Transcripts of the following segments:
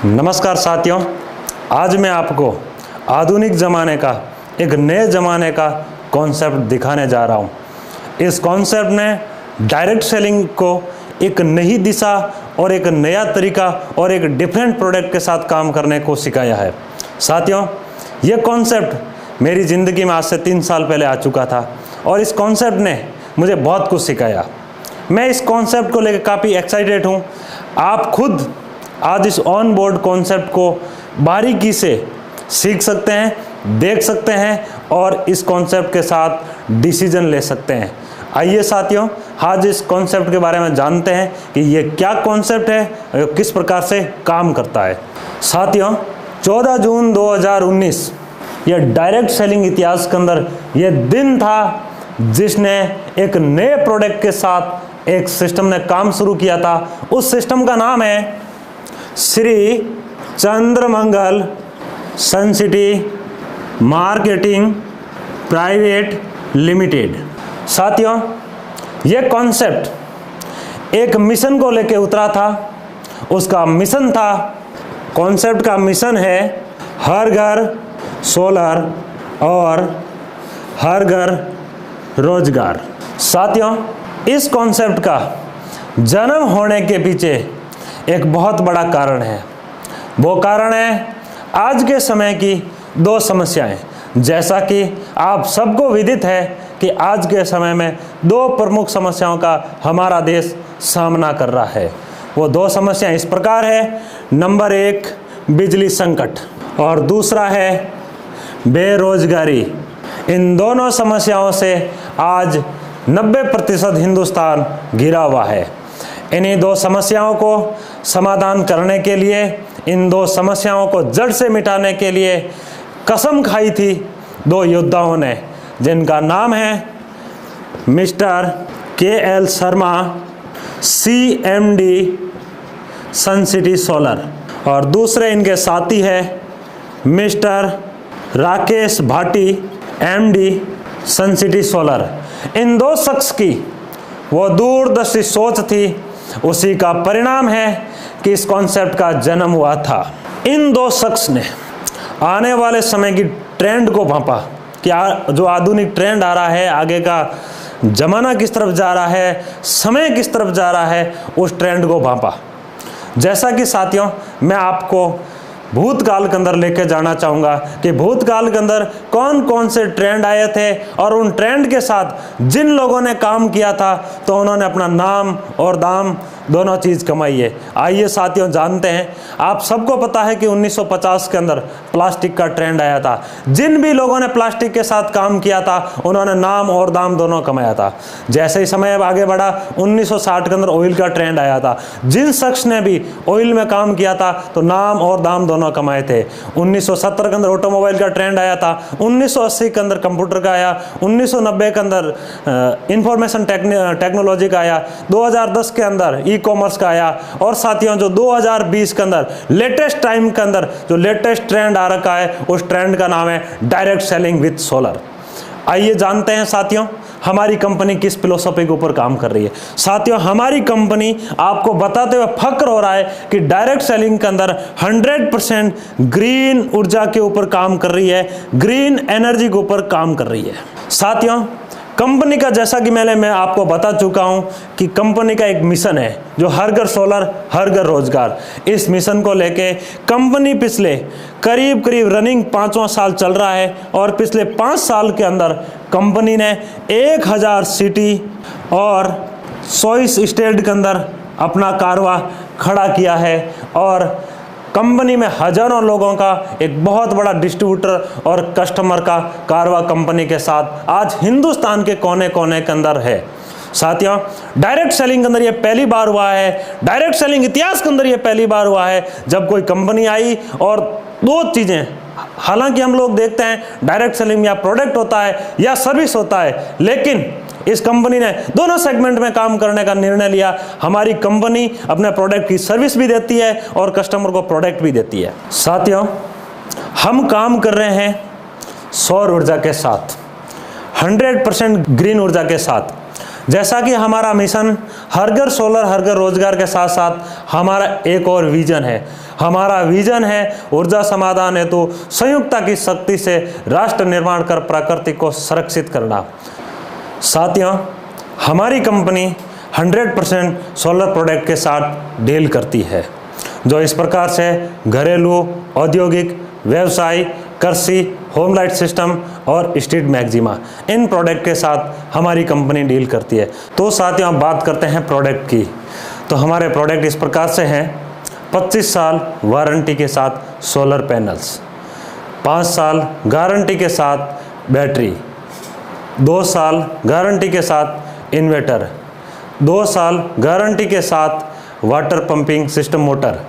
नमस्कार साथियों, आज मैं आपको आधुनिक ज़माने का एक नए ज़माने का कॉन्सेप्ट दिखाने जा रहा हूँ। इस कॉन्सेप्ट ने डायरेक्ट सेलिंग को एक नई दिशा और एक नया तरीका और एक डिफरेंट प्रोडक्ट के साथ काम करने को सिखाया है। साथियों, ये कॉन्सेप्ट मेरी ज़िंदगी में आज से 3 साल पहले आ चुका था और इस कॉन्सेप्ट ने मुझे बहुत कुछ सिखाया। मैं इस कॉन्सेप्ट को लेकर काफ़ी एक्साइटेड हूँ। आप खुद आज इस ऑन बोर्ड कॉन्सेप्ट को बारीकी से सीख सकते हैं, देख सकते हैं और इस कॉन्सेप्ट के साथ डिसीजन ले सकते हैं। आइए साथियों, आज इस कॉन्सेप्ट के बारे में जानते हैं कि ये क्या कॉन्सेप्ट है और किस प्रकार से काम करता है। साथियों, 14 जून 2019 ये डायरेक्ट सेलिंग इतिहास के अंदर ये दिन था जिसने एक नए प्रोडक्ट के साथ एक सिस्टम ने काम शुरू किया था। उस सिस्टम का नाम है श्री चंद्रमंगल सन सिटी मार्केटिंग प्राइवेट लिमिटेड। साथियों, ये कॉन्सेप्ट एक मिशन को लेके उतरा था। उसका मिशन था, कॉन्सेप्ट का मिशन है हर घर सोलर और हर घर रोजगार। साथियों, इस कॉन्सेप्ट का जन्म होने के पीछे एक बहुत बड़ा कारण है। वो कारण है आज के समय की 2 समस्याएं। जैसा कि आप सबको विदित है कि आज के समय में 2 प्रमुख समस्याओं का हमारा देश सामना कर रहा है। वो 2 समस्याएं इस प्रकार है। नंबर 1 बिजली संकट और दूसरा है बेरोजगारी। इन दोनों समस्याओं से आज 90% हिंदुस्तान घिरा हुआ है। इन्हीं 2 समस्याओं को समाधान करने के लिए, इन 2 समस्याओं को जड़ से मिटाने के लिए कसम खाई थी 2 योद्धाओं ने, जिनका नाम है मिस्टर KL शर्मा CMD सन सिटी सोलर और दूसरे इनके साथी है मिस्टर राकेश भाटी MD सन सिटी सोलर। इन 2 शख्स की वो दूरदर्शी सोच थी, उसी का परिणाम है कि इस कॉन्सेप्ट का जन्म हुआ था। इन 2 शख्स ने आने वाले समय की ट्रेंड को भांपा कि जो आधुनिक ट्रेंड आ रहा है, आगे का ज़माना किस तरफ जा रहा है, समय किस तरफ जा रहा है, उस ट्रेंड को भांपा। जैसा कि साथियों, मैं आपको भूतकाल के अंदर लेके जाना चाहूँगा कि भूतकाल के अंदर कौन कौन से ट्रेंड आए थे और उन ट्रेंड के साथ जिन लोगों ने काम किया था तो उन्होंने अपना नाम और दाम दोनों चीज़ कमाई है। आइए साथियों, जानते हैं। आप सबको पता है कि 1950 के अंदर प्लास्टिक का ट्रेंड आया था। जिन भी लोगों ने प्लास्टिक के साथ काम किया था उन्होंने नाम और दाम दोनों कमाया था। जैसे ही समय आगे बढ़ा, 1960 के अंदर ऑयल का ट्रेंड आया था। जिन शख्स ने भी ऑयल में काम किया था तो नाम और दाम दोनों कमाए थे। 1970 के अंदर ऑटोमोबाइल का ट्रेंड आया था। 1980 के अंदर कंप्यूटर का आया। 1990 के अंदर इंफॉर्मेशन टेक्नोलॉजी का आया। 2010 के अंदर ई-कॉमर्स का आया। और साथियों, जो 2020 के अंदर लेटेस्ट टाइम के अंदर जो लेटेस्ट ट्रेंड आ रखा है, उस ट्रेंड का नाम है डायरेक्ट सेलिंग विद सोलर। आइए जानते हैं साथियों, हमारी कंपनी किस फिलोसॉफी के ऊपर काम कर रही है। साथियों, हमारी कंपनी आपको बताते हुए फक्र हो रहा है कि डायरेक्ट सेलिंग के अंदर 100% ग्रीन ऊर्जा के ऊपर काम कर रही है, ग्रीन एनर्जी के ऊपर काम कर रही है। साथियों, कंपनी का जैसा कि मैं आपको बता चुका हूं कि कंपनी का एक मिशन है जो हर घर सोलर हर घर रोजगार। इस मिशन को लेके कंपनी पिछले करीब रनिंग 5वां साल चल रहा है और पिछले 5 साल के अंदर कंपनी ने 1000 सिटी और 100 स्टेट के अंदर अपना कारवा खड़ा किया है और कंपनी में हजारों लोगों का एक बहुत बड़ा डिस्ट्रीब्यूटर और कस्टमर का कारवा कंपनी के साथ आज हिंदुस्तान के कोने कोने के अंदर है। साथियों, डायरेक्ट सेलिंग के अंदर ये पहली बार हुआ है, डायरेक्ट सेलिंग इतिहास के अंदर ये पहली बार हुआ है जब कोई कंपनी आई और 2 चीज़ें, हालांकि हम लोग देखते हैं डायरेक्ट सेलिंग या प्रोडक्ट होता है या सर्विस होता है, लेकिन इस कंपनी ने दोनों सेगमेंट में काम करने का निर्णय लिया। हमारी कंपनी अपने प्रोडक्ट की सर्विस भी देती है और कस्टमर को प्रोडक्ट भी देती है। साथियों, हम काम कर रहे हैं सौर ऊर्जा के साथ, 100% ग्रीन ऊर्जा के साथ। जैसा कि हमारा मिशन हर घर सोलर हर घर रोजगार के साथ साथ हमारा एक और विजन है। हमारा विजन है ऊर्जा समाधान हेतु संयुक्ता की शक्ति से राष्ट्र निर्माण कर प्रकृति को संरक्षित करना। साथियों, हमारी कंपनी 100% सोलर प्रोडक्ट के साथ डील करती है, जो इस प्रकार से घरेलू, औद्योगिक, व्यवसाय, कृषि, होम लाइट सिस्टम और स्ट्रीट मैक्सिमा इन प्रोडक्ट के साथ हमारी कंपनी डील करती है। तो साथियों, अब बात करते हैं प्रोडक्ट की। तो हमारे प्रोडक्ट इस प्रकार से हैं: 25 साल वारंटी के साथ सोलर पैनल्स, 5 साल गारंटी के साथ बैटरी, 2 साल गारंटी के साथ इन्वर्टर, 2 साल गारंटी के साथ वाटर पंपिंग सिस्टम मोटर,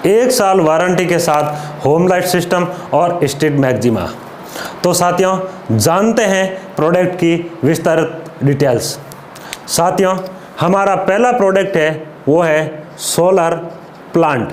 1 साल वारंटी के साथ होम लाइट सिस्टम और स्ट्रीट मैक्सिमा। तो साथियों, जानते हैं प्रोडक्ट की विस्तारित डिटेल्स। साथियों, हमारा पहला प्रोडक्ट है वो है सोलर प्लांट।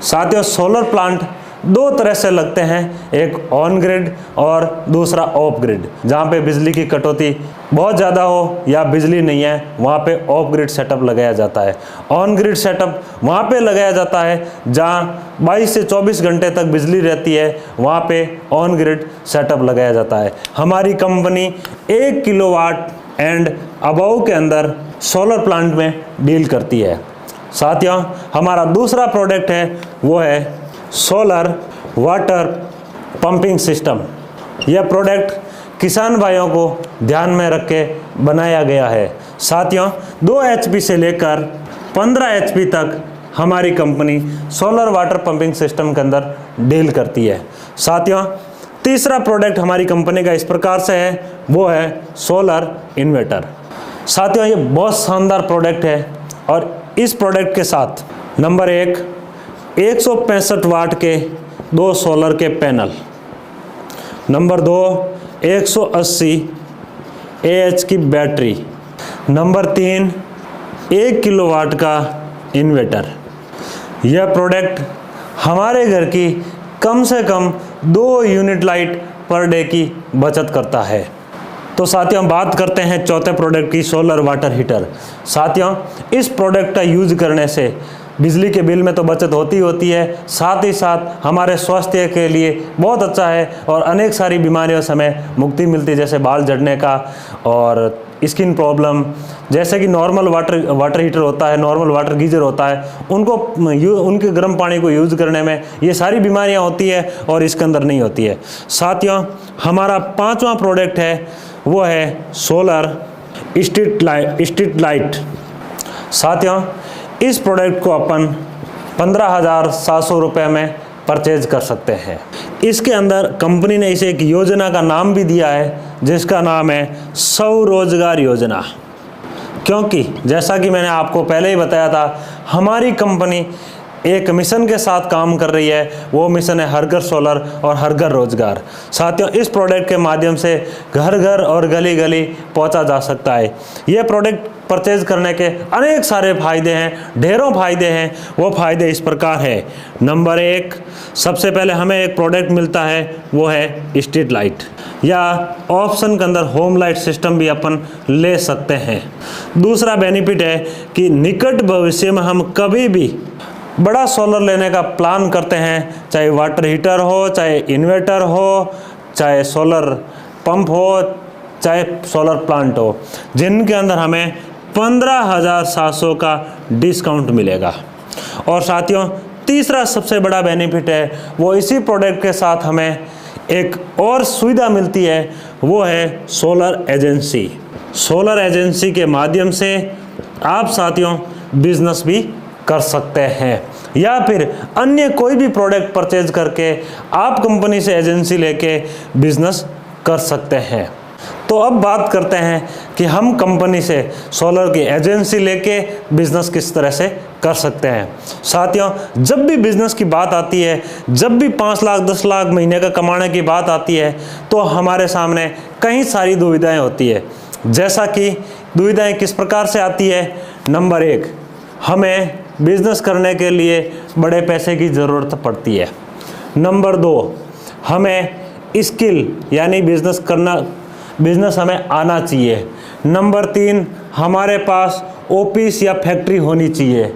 साथियों, सोलर प्लांट 2 तरह से लगते हैं, एक ऑन ग्रिड और दूसरा ऑफ ग्रिड। जहाँ पे बिजली की कटौती बहुत ज़्यादा हो या बिजली नहीं है, वहाँ पे ऑफ ग्रिड सेटअप लगाया जाता है। ऑन ग्रिड सेटअप वहाँ पे लगाया जाता है जहाँ 22 से 24 घंटे तक बिजली रहती है, वहाँ पे ऑन ग्रिड सेटअप लगाया जाता है। हमारी कंपनी 1 किलोवाट एंड अबव के अंदर सोलर प्लांट में डील करती है। साथियों, हमारा दूसरा प्रोडक्ट है वो है सोलर वाटर पंपिंग सिस्टम। यह प्रोडक्ट किसान भाइयों को ध्यान में रख के बनाया गया है। साथियों, 2 HP से लेकर 15 HP तक हमारी company solar water pumping system के अंदर डील करती है। साथियों, तीसरा प्रोडक्ट हमारी कंपनी का इस प्रकार से है, वो है सोलर इन्वर्टर। साथियों, ये बहुत शानदार प्रोडक्ट है और इस प्रोडक्ट के साथ नंबर 1 165 वाट के 2 सोलर के पैनल, नंबर 2 180 AH की बैटरी, नंबर 3 1 किलोवाट का इन्वर्टर। यह प्रोडक्ट हमारे घर की कम से कम 2 यूनिट लाइट पर डे की बचत करता है। तो साथियों, हम बात करते हैं चौथे प्रोडक्ट की, सोलर वाटर हीटर। साथियों, इस प्रोडक्ट का यूज करने से बिजली के बिल में तो बचत होती है, साथ ही साथ हमारे स्वास्थ्य के लिए बहुत अच्छा है और अनेक सारी बीमारियों से हमें मुक्ति मिलती है, जैसे बाल झड़ने का और स्किन प्रॉब्लम। जैसे कि नॉर्मल वाटर हीटर होता है, नॉर्मल वाटर गीजर होता है, उनके गर्म पानी को यूज़ करने में ये सारी बीमारियां होती है और इसके अंदर नहीं होती है। साथियों, हमारा 5वां प्रोडक्ट है वो है सोलर स्ट्रीट लाइट। साथियों, इस प्रोडक्ट को अपन 15,700 रुपये में परचेज कर सकते हैं। इसके अंदर कंपनी ने इसे एक योजना का नाम भी दिया है, जिसका नाम है स्वरोजगार योजना। क्योंकि जैसा कि मैंने आपको पहले ही बताया था, हमारी कंपनी एक मिशन के साथ काम कर रही है, वो मिशन है हर घर सोलर और हर घर रोजगार। साथियों, इस प्रोडक्ट के माध्यम से घर घर और गली गली पहुंचा जा सकता है। ये प्रोडक्ट परचेज करने के अनेक सारे फायदे हैं, ढेरों फायदे हैं। वो फायदे इस प्रकार है। नंबर 1, सबसे पहले हमें एक प्रोडक्ट मिलता है वो है स्ट्रीट लाइट, या ऑप्शन के अंदर होम लाइट सिस्टम भी अपन ले सकते हैं। दूसरा बेनिफिट है कि निकट भविष्य में हम कभी भी बड़ा सोलर लेने का प्लान करते हैं, चाहे वाटर हीटर हो, चाहे इन्वर्टर हो, चाहे सोलर पंप हो, चाहे सोलर प्लांट हो, जिनके अंदर हमें 15,700 का डिस्काउंट मिलेगा। और साथियों, तीसरा सबसे बड़ा बेनिफिट है वो इसी प्रोडक्ट के साथ हमें एक और सुविधा मिलती है, वो है सोलर एजेंसी। सोलर एजेंसी के माध्यम से आप साथियों बिजनेस भी कर सकते हैं, या फिर अन्य कोई भी प्रोडक्ट परचेज करके आप कंपनी से एजेंसी लेके बिजनेस कर सकते हैं। तो अब बात करते हैं कि हम कंपनी से सोलर की एजेंसी लेके बिजनेस किस तरह से कर सकते हैं। साथियों, जब भी बिजनेस की बात आती है, जब भी 5 लाख 10 लाख महीने का कमाने की बात आती है, तो हमारे सामने कई सारी दुविधाएं होती है। जैसा कि दुविधाएं किस प्रकार से आती है। नंबर 1, हमें बिजनेस करने के लिए बड़े पैसे की ज़रूरत पड़ती है। नंबर 2, हमें स्किल यानी बिजनेस हमें आना चाहिए। नंबर 3, हमारे पास ऑफिस या फैक्ट्री होनी चाहिए।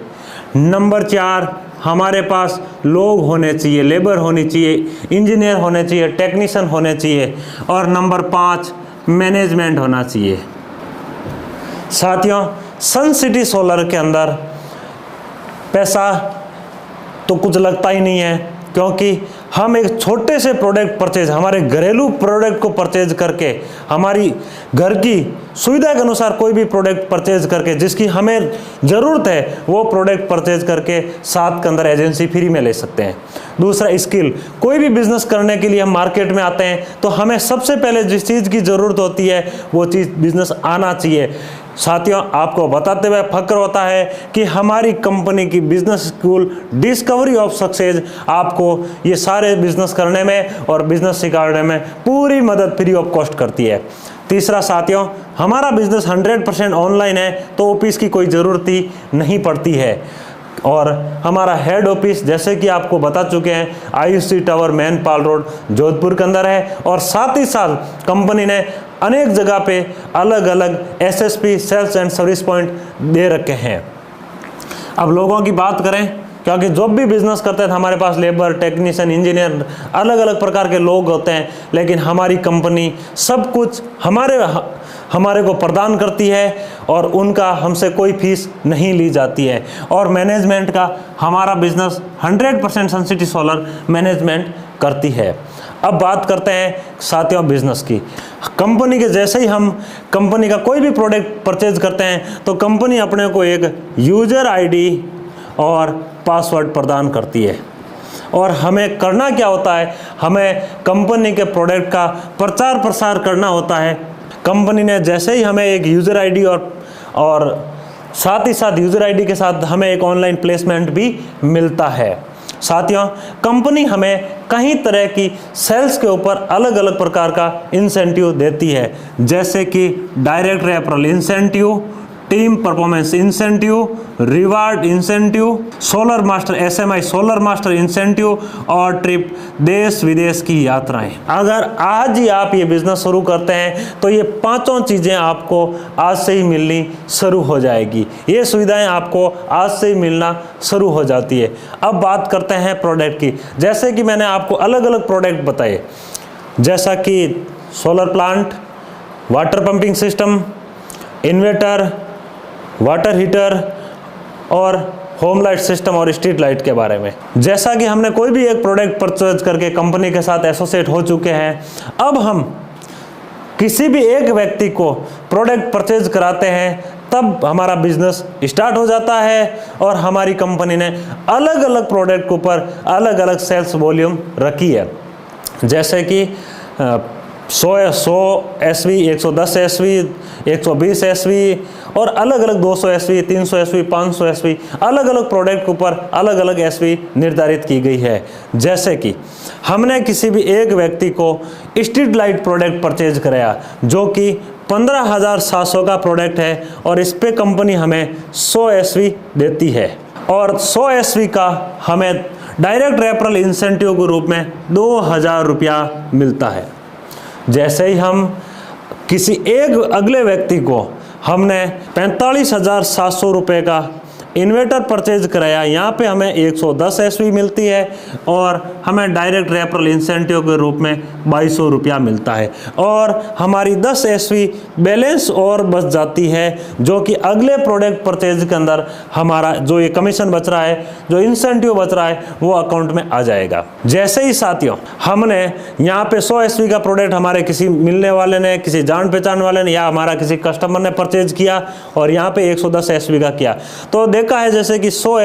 नंबर 4, हमारे पास लोग होने चाहिए, लेबर होनी चाहिए, इंजीनियर होने चाहिए, टेक्नीशियन होने चाहिए। और नंबर 5, मैनेजमेंट होना चाहिए। साथियों, सन सिटी सोलर के अंदर पैसा तो कुछ लगता ही नहीं है, क्योंकि हम एक छोटे से प्रोडक्ट परचेज, हमारे घरेलू प्रोडक्ट को परचेज करके, हमारी घर की सुविधा के अनुसार कोई भी प्रोडक्ट परचेज करके, जिसकी हमें ज़रूरत है वो प्रोडक्ट परचेज करके साथ के अंदर एजेंसी फ्री में ले सकते हैं। दूसरा, स्किल। कोई भी बिजनेस करने के लिए हम मार्केट में आते हैं तो हमें सबसे पहले जिस चीज़ की ज़रूरत होती है वो चीज़ बिजनेस आना चाहिए। साथियों, आपको बताते हुए फक्र होता है कि हमारी कंपनी की business school discovery of success आपको ये सारे बिजनेस करने में और बिजनेस सिखाने में पूरी मदद फ्री ऑफ कॉस्ट करती है। तीसरा साथियों, हमारा बिजनेस 100% ऑनलाइन है, तो ऑफिस की कोई ज़रूरत ही नहीं पड़ती है। और हमारा हेड ऑफिस जैसे कि आपको बता चुके हैं IUC tower Mainpal road Jodhpur के अंदर है। और साथ ही साथ कंपनी ने अनेक जगह पे अलग अलग SSP sales and service point दे रखे हैं। अब लोगों की बात करें, क्योंकि जो भी बिजनेस करते हैं तो हमारे पास लेबर, टेक्नीशियन, इंजीनियर, अलग अलग प्रकार के लोग होते हैं, लेकिन हमारी कंपनी सब कुछ हमारे को प्रदान करती है और उनका हमसे कोई फीस नहीं ली जाती है। और मैनेजमेंट का हमारा बिजनेस 100% सन सिटी सोलर मैनेजमेंट करती है। अब बात करते हैं साथियों बिजनेस की। कंपनी के जैसे ही हम कंपनी का कोई भी प्रोडक्ट परचेज करते हैं तो कंपनी अपने को एक यूजर ID और पासवर्ड प्रदान करती है। और हमें करना क्या होता है, हमें कंपनी के प्रोडक्ट का प्रचार प्रसार करना होता है। कंपनी ने जैसे ही हमें एक यूज़र ID और साथ ही साथ यूज़र ID के साथ हमें एक ऑनलाइन प्लेसमेंट भी मिलता है। साथियों, कंपनी हमें कई तरह की सेल्स के ऊपर अलग अलग प्रकार का इंसेंटिव देती है, जैसे कि direct referral incentive, team performance incentive, reward incentive, solar master SMI solar master incentive और ट्रिप देश विदेश की यात्राएं। अगर आज ही आप ये बिजनेस शुरू करते हैं तो ये पांचों चीज़ें आपको आज से ही मिलनी शुरू हो जाएगी। ये सुविधाएं आपको आज से ही मिलना शुरू हो जाती है। अब बात करते हैं प्रोडक्ट की। जैसे कि मैंने आपको अलग अलग प्रोडक्ट बताए, जैसा कि solar plant, water pumping system, inverter, water heater और होम लाइट सिस्टम और स्ट्रीट लाइट के बारे में। जैसा कि हमने कोई भी एक प्रोडक्ट परचेज करके कंपनी के साथ एसोसिएट हो चुके हैं, अब हम किसी भी एक व्यक्ति को प्रोडक्ट परचेज कराते हैं तब हमारा बिजनेस स्टार्ट हो जाता है और हमारी कंपनी ने अलग अलग प्रोडक्ट के ऊपर अलग अलग सेल्स वॉल्यूम रखी है। जैसे कि 100 SV, 110 SV, 120 SV और अलग अलग 200 SV, 300 SV, 500 SV, अलग अलग प्रोडक्ट के ऊपर अलग अलग SV निर्धारित की गई है। जैसे कि हमने किसी भी एक व्यक्ति को स्ट्रीट लाइट प्रोडक्ट परचेज कराया जो कि 15,700 का प्रोडक्ट है और इस पे कंपनी हमें 100 SV देती है और 100 SV का हमें डायरेक्ट रेफरल इंसेंटिव के रूप में 2,000 रुपया मिलता है। जैसे ही हम किसी एक अगले व्यक्ति को हमने 45,700 रुपये का इन्वर्टर परचेज कराया, यहाँ पे हमें 110 SV मिलती है और हमें डायरेक्ट रेफरल इंसेंटिव के रूप में 2,200 रुपया मिलता है और हमारी 10 SV बैलेंस और बच जाती है, जो कि अगले प्रोडक्ट परचेज के अंदर हमारा जो ये कमीशन बच रहा है, जो इंसेंटिव बच रहा है, वो अकाउंट में आ जाएगा। जैसे ही साथियों हमने यहाँ पे 100 SV का प्रोडक्ट हमारे किसी मिलने वाले ने, किसी जान पहचान वाले ने या हमारा किसी कस्टमर ने परचेज किया और यहाँ पे 110 SV का किया, तो देखा है जैसे कि 100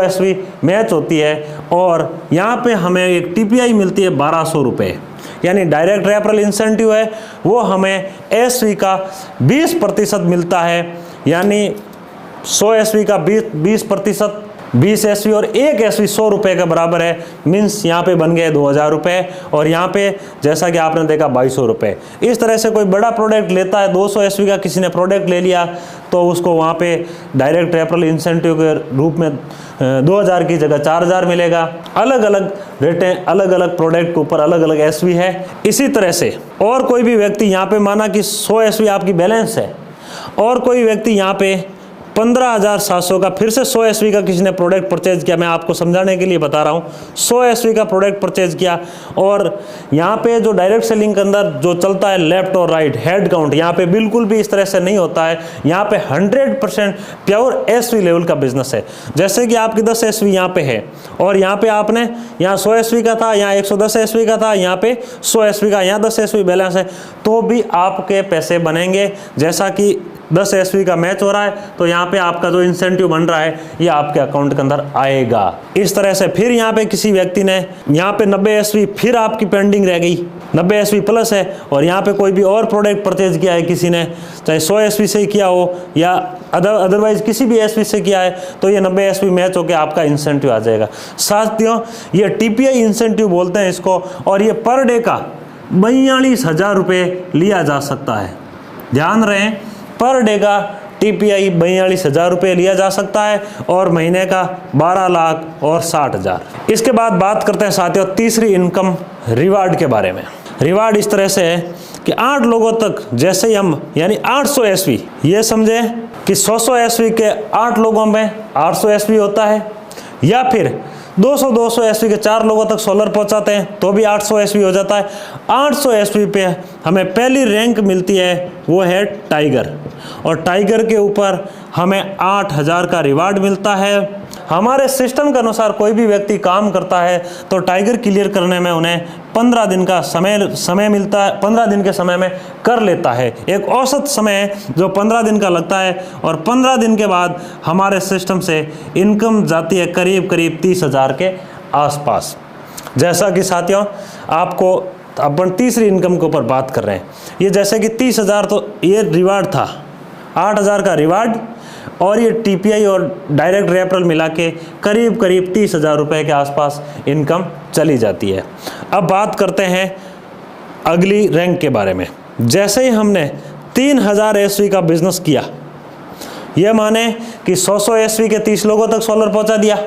SV मैच होती है और यहाँ पे हमें एक TPI मिलती है 1,200 रुपये, यानी डायरेक्ट रेफरल इंसेंटिव है वो हमें SV का 20% मिलता है, यानी 100 SV का 20%, 20 SV और 1 SV 100 रुपये के बराबर है। मीन्स यहाँ पे बन गए 2,000 रुपये और यहाँ पे जैसा कि आपने देखा 2,200 रुपये। इस तरह से कोई बड़ा प्रोडक्ट लेता है, 200 SV का किसी ने प्रोडक्ट ले लिया तो उसको वहाँ पे डायरेक्ट रेफरल इंसेंटिव के रूप में 2000 की जगह 4000 मिलेगा। अलग अलग रेटें, अलग अलग प्रोडक्ट के ऊपर अलग अलग एसवी है। इसी तरह से और कोई भी व्यक्ति यहाँ पे माना कि 100 एसवी आपकी बैलेंस है और कोई व्यक्ति यहाँ पे 15,700 का फिर से 100 एसवी का किसी ने प्रोडक्ट परचेज किया, मैं आपको समझाने के लिए बता रहा हूँ, 100 एसवी का प्रोडक्ट परचेज किया और यहाँ पे जो डायरेक्ट सेलिंग के अंदर जो चलता है लेफ्ट और राइट हेड काउंट, यहाँ पे बिल्कुल भी इस तरह से नहीं होता है। यहाँ पे 100% प्योर एसवी लेवल का बिजनेस है। जैसे कि आपकी 10 एसवी यहाँ पे है और यहाँ पे आपने यहाँ 100 एसवी का था, यहाँ 110 एसवी का था, यहाँ पे 100 एसवी का, यहाँ 10 एसवी बैलेंस है, तो भी आपके पैसे बनेंगे। जैसा कि 10 एसवी का मैच हो रहा है तो यहाँ पे आपका जो इंसेंटिव बन रहा है ये आपके अकाउंट के अंदर आएगा। इस तरह से फिर यहाँ पे किसी व्यक्ति ने यहाँ पे 90 एसवी फिर आपकी पेंडिंग रह गई, 90 एसवी प्लस है और यहाँ पे कोई भी और प्रोडक्ट परचेज किया है किसी ने, चाहे 100 एसवी से किया हो या अदरवाइज किसी भी एसवी से किया है, तो ये 90 एसवी मैच होकर आपका इंसेंटिव आ जाएगा। साथियों, ये टीपीआई इंसेंटिव बोलते हैं इसको और ये पर डे का 42,000 रुपये लिया जा सकता है। ध्यान रहे, पर डे का टीपीआई 42,000 रुपये लिया जा सकता है और महीने का 12,60,000। इसके बाद बात करते हैं साथियों तीसरी इनकम रिवार्ड के बारे में। रिवार्ड इस तरह से है कि 8 लोगों तक जैसे ही हम यानी 800 एसवी, ये समझे कि 100 एसवी के 8 लोगों में 800 एसवी होता है, या फिर 200 एसवी के 4 लोगों तक सोलर पहुंचाते हैं तो भी 800 एसवी हो जाता है। 800 एसवी पे हमें पहली रैंक मिलती है, वो है टाइगर, और टाइगर के ऊपर हमें 8,000 का रिवार्ड मिलता है। हमारे सिस्टम के अनुसार कोई भी व्यक्ति काम करता है तो टाइगर क्लियर करने में उन्हें 15 दिन का समय मिलता है, 15 दिन के समय में कर लेता है। एक औसत समय है जो 15 दिन का लगता है और 15 दिन के बाद हमारे सिस्टम से इनकम जाती है करीब करीब 30,000 के आसपास। जैसा कि साथियों आपको अपन तीसरी इनकम के ऊपर बात कर रहे हैं, ये जैसे कि 30,000 तो ये रिवार्ड था, 8,000 का रिवार्ड और ये टीपीआई और डायरेक्ट रेफरल मिला के करीब करीब 30,000 रुपये के आसपास इनकम चली जाती है। अब बात करते हैं अगली रैंक के बारे में। जैसे ही हमने 3,000 एसवी का बिजनेस किया, ये माने कि 100 एसवी के 30 लोगों तक सोलर पहुंचा दिया,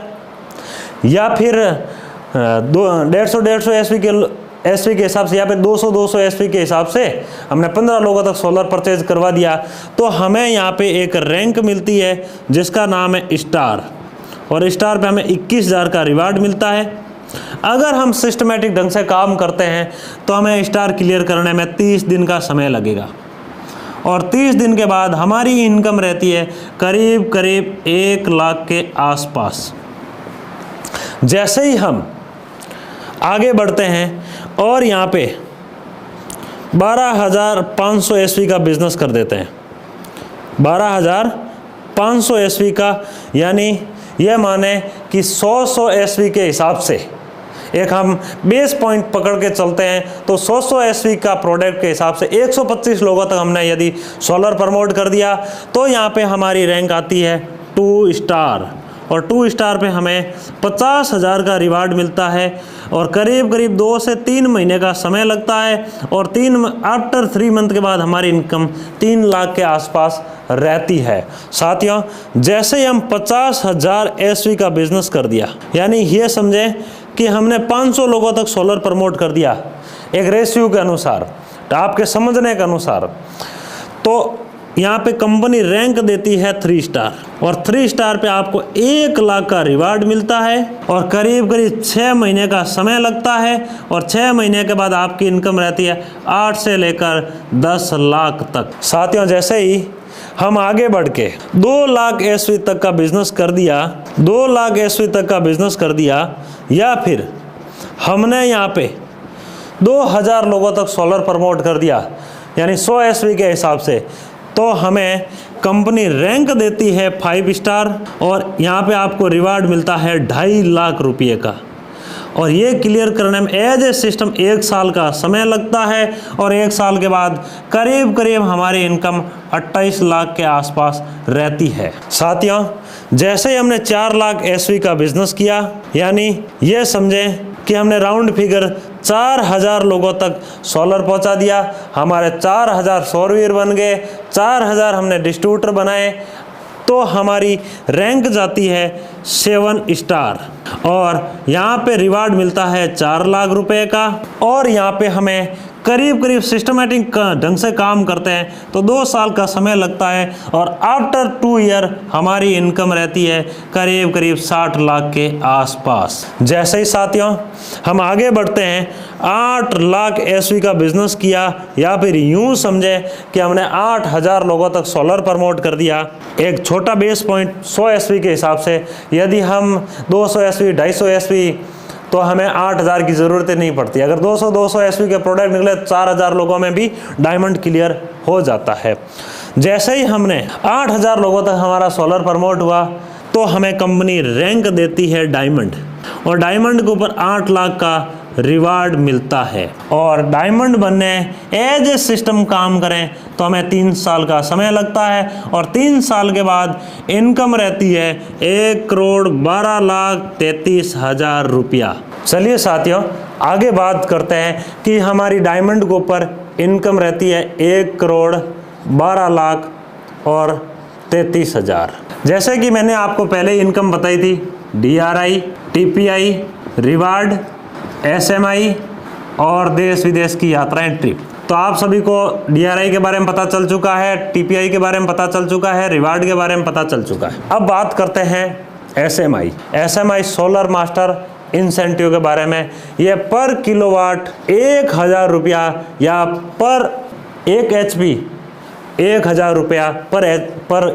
या फिर 150 एसवी के हिसाब से, यहाँ पे 200 एसवी के हिसाब से हमने 15 लोगों तक सोलर परचेज करवा दिया, तो हमें यहाँ पे एक रैंक मिलती है जिसका नाम है स्टार, और स्टार पे हमें 21,000 का रिवार्ड मिलता है। अगर हम सिस्टमेटिक ढंग से काम करते हैं तो हमें स्टार क्लियर करने में 30 दिन का समय लगेगा और 30 दिन के बाद हमारी इनकम रहती है करीब करीब 1 लाख के आसपास। जैसे ही हम आगे बढ़ते हैं और यहाँ पे 12,500 एसवी का बिजनेस कर देते हैं, 12,500 एसवी का, यानी यह माने कि 100 एसवी के हिसाब से एक हम बेस पॉइंट पकड़ के चलते हैं तो 100 एसवी का प्रोडक्ट के हिसाब से 125 लोगों तक हमने यदि सोलर प्रमोट कर दिया तो यहाँ पे हमारी रैंक आती है 2 स्टार, और 2 स्टार पे हमें 50,000 का रिवार्ड मिलता है और करीब करीब 2 से 3 महीने का समय लगता है और आफ्टर 3 मंथ के बाद हमारी इनकम 3 लाख के आसपास रहती है। साथियों, जैसे ही हम 50,000 एसवी का बिजनेस कर दिया, यानी ये समझें कि हमने 500 लोगों तक सोलर प्रमोट कर दिया एक रेशियो के अनुसार, आपके समझने के अनुसार, तो यहाँ पे कंपनी रैंक देती है 3 स्टार और 3 स्टार पे आपको 1 लाख का रिवार्ड मिलता है और करीब करीब 6 महीने का समय लगता है और 6 महीने के बाद आपकी इनकम रहती है 8 से लेकर 10 लाख तक। साथियों, जैसे ही हम आगे बढ़ के 2 लाख एसवी तक का बिजनेस कर दिया, 2 लाख एसवी तक का बिजनेस कर दिया, या फिर हमने यहाँ पे 2,000 लोगों तक सोलर प्रमोट कर दिया यानी 100 एसवी के हिसाब से, तो हमें कंपनी रैंक देती है 5 स्टार और यहाँ पे आपको रिवार्ड मिलता है 2.5 लाख रुपये का, और ये क्लियर करने में एज ए सिस्टम 1 साल का समय लगता है और 1 साल के बाद करीब करीब हमारी इनकम 28 लाख के आसपास रहती है। साथियों, जैसे ही हमने 4 लाख एसवी का बिजनेस किया, यानी ये समझें कि हमने राउंड फिगर 4,000 लोगों तक सोलर पहुंचा दिया, हमारे 4,000 सौरवीर बन गए, 4,000 हमने डिस्ट्रीब्यूटर बनाए, तो हमारी रैंक जाती है 7 स्टार और यहाँ पे रिवार्ड मिलता है 4 लाख रुपए का। और यहाँ पे हमें करीब करीब सिस्टमेटिक ढंग से काम करते हैं तो 2 साल का समय लगता है और आफ्टर 2 ईयर हमारी इनकम रहती है करीब करीब 60 लाख के आसपास। जैसे ही साथियों हम आगे बढ़ते हैं, 8 लाख एसवी का बिजनेस किया, या फिर यूं समझे कि हमने 8000 लोगों तक सोलर प्रमोट कर दिया। एक छोटा बेस पॉइंट 100 एसवी के हिसाब से, यदि हम 200 एसवी 250 एसवी तो हमें 8000 की ज़रूरत नहीं पड़ती। अगर 200 एसवी के प्रोडक्ट निकले 4000 लोगों में भी डायमंड क्लियर हो जाता है। जैसे ही हमने 8000 लोगों तक हमारा सोलर प्रमोट हुआ तो हमें कंपनी रैंक देती है डायमंड, और डायमंड के ऊपर 8 लाख का रिवार्ड मिलता है। और डायमंड बनने एज ए सिस्टम काम करें तो हमें 3 साल का समय लगता है और 3 साल के बाद इनकम रहती है 1,12,33,000 रुपया। चलिए साथियों आगे बात करते हैं कि हमारी डायमंड के ऊपर इनकम रहती है 1,12,33,000। जैसे कि मैंने आपको पहले इनकम बताई थी, DRI, TPI, रिवार्ड, SMI और देश विदेश की यात्राएं, ट्रिप। तो आप सभी को DRI के बारे में पता चल चुका है, TPI के बारे में पता चल चुका है, रिवार्ड के बारे में पता चल चुका है। अब बात करते हैं SMI सोलर मास्टर इंसेंटिव के बारे में। ये पर किलोवाट 1000 रुपया या पर 1 HP 1000 रुपया पर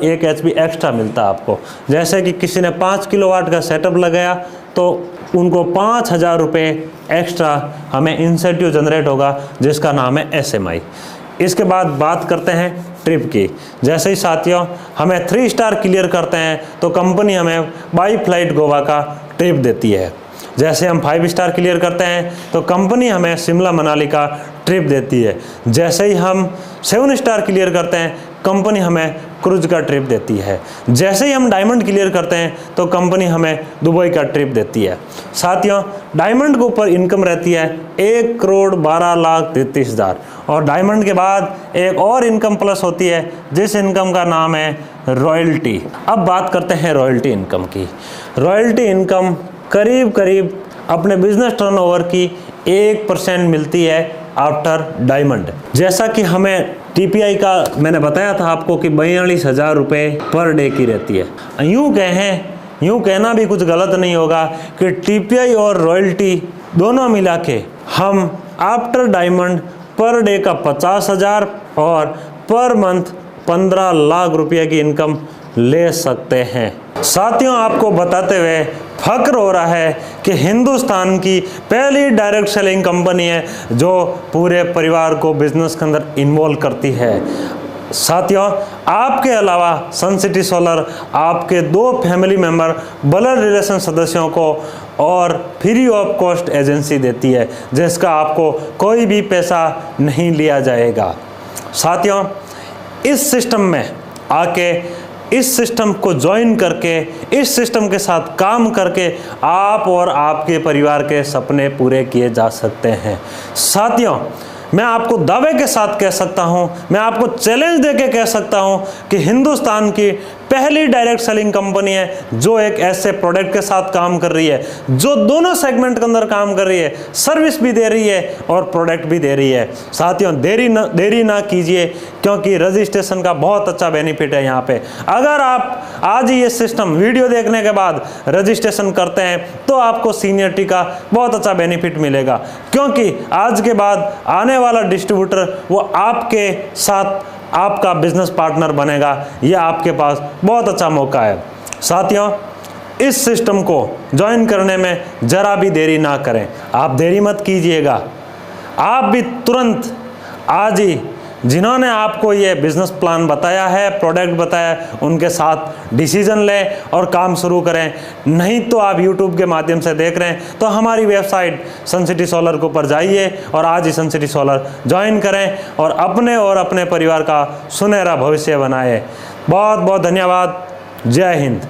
1 HP एक्स्ट्रा मिलता है आपको। जैसे कि किसी ने 5 किलोवाट का सेटअप लगाया तो उनको 5000 रुपये एक्स्ट्रा हमें इंसेंटिव जनरेट होगा, जिसका नाम है SMI। इसके बाद बात करते हैं ट्रिप की। जैसे ही साथियों हमें 3 स्टार क्लियर करते हैं तो कंपनी हमें बाई फ्लाइट गोवा का ट्रिप देती है। जैसे हम 5 स्टार क्लियर करते हैं तो कंपनी हमें शिमला मनाली का ट्रिप देती है। जैसे ही हम 7 स्टार क्लियर करते हैं कंपनी हमें क्रूज का ट्रिप देती है। जैसे ही हम डायमंड क्लियर करते हैं तो कंपनी हमें दुबई का ट्रिप देती है। साथियों डायमंड के ऊपर इनकम रहती है 1,12,33,000 और डायमंड के बाद एक और इनकम प्लस होती है जिस इनकम का नाम है रॉयल्टी। अब बात करते हैं रॉयल्टी इनकम की। रॉयल्टी इनकम करीब करीब अपने बिजनेस टर्नओवर की 1% मिलती है आफ्टर डायमंड। जैसा कि हमें TPI का मैंने बताया था आपको कि 42,000 रुपये पर डे की रहती है। यूँ कहना भी कुछ गलत नहीं होगा कि TPI और रॉयल्टी दोनों मिला के हम आफ्टर डायमंड पर डे का 50,000 और पर मंथ 15 लाख रुपये की इनकम ले सकते हैं। साथियों आपको बताते हुए फख्र हो रहा है कि हिंदुस्तान की पहली डायरेक्ट सेलिंग कंपनी है जो पूरे परिवार को बिजनेस के अंदर इन्वॉल्व करती है। साथियों आपके अलावा सन सिटी सोलर आपके 2 फैमिली मेंबर ब्लड रिलेशन सदस्यों को और फ्री ऑफ कॉस्ट एजेंसी देती है, जिसका आपको कोई भी पैसा नहीं लिया जाएगा। साथियों इस सिस्टम में आके इस सिस्टम को ज्वाइन करके इस सिस्टम के साथ काम करके आप और आपके परिवार के सपने पूरे किए जा सकते हैं। साथियों मैं आपको दावे के साथ कह सकता हूं, मैं आपको चैलेंज देके कह सकता हूं कि हिंदुस्तान की पहली डायरेक्ट सेलिंग कंपनी है जो एक ऐसे प्रोडक्ट के साथ काम कर रही है जो दोनों सेगमेंट के अंदर काम कर रही है, सर्विस भी दे रही है और प्रोडक्ट भी दे रही है। साथियों देरी ना कीजिए क्योंकि रजिस्ट्रेशन का बहुत अच्छा बेनिफिट है यहाँ पे। अगर आप आज ही ये सिस्टम वीडियो देखने के बाद रजिस्ट्रेशन करते हैं तो आपको सीनियरिटी का बहुत अच्छा बेनिफिट मिलेगा, क्योंकि आज के बाद आने वाला डिस्ट्रीब्यूटर वो आपके साथ आपका बिजनेस पार्टनर बनेगा। यह आपके पास बहुत अच्छा मौका है। साथियों इस सिस्टम को ज्वाइन करने में जरा भी देरी ना करें, आप देरी मत कीजिएगा। आप भी तुरंत आज ही जिन्होंने आपको ये बिजनेस प्लान बताया है, प्रोडक्ट बताया, उनके साथ डिसीजन लें और काम शुरू करें। नहीं तो आप YouTube के माध्यम से देख रहे हैं तो हमारी वेबसाइट सन सिटी सोलर के ऊपर जाइए और आज ही सन सिटी सोलर ज्वाइन करें और अपने परिवार का सुनहरा भविष्य बनाएं। बहुत बहुत धन्यवाद। जय हिंद।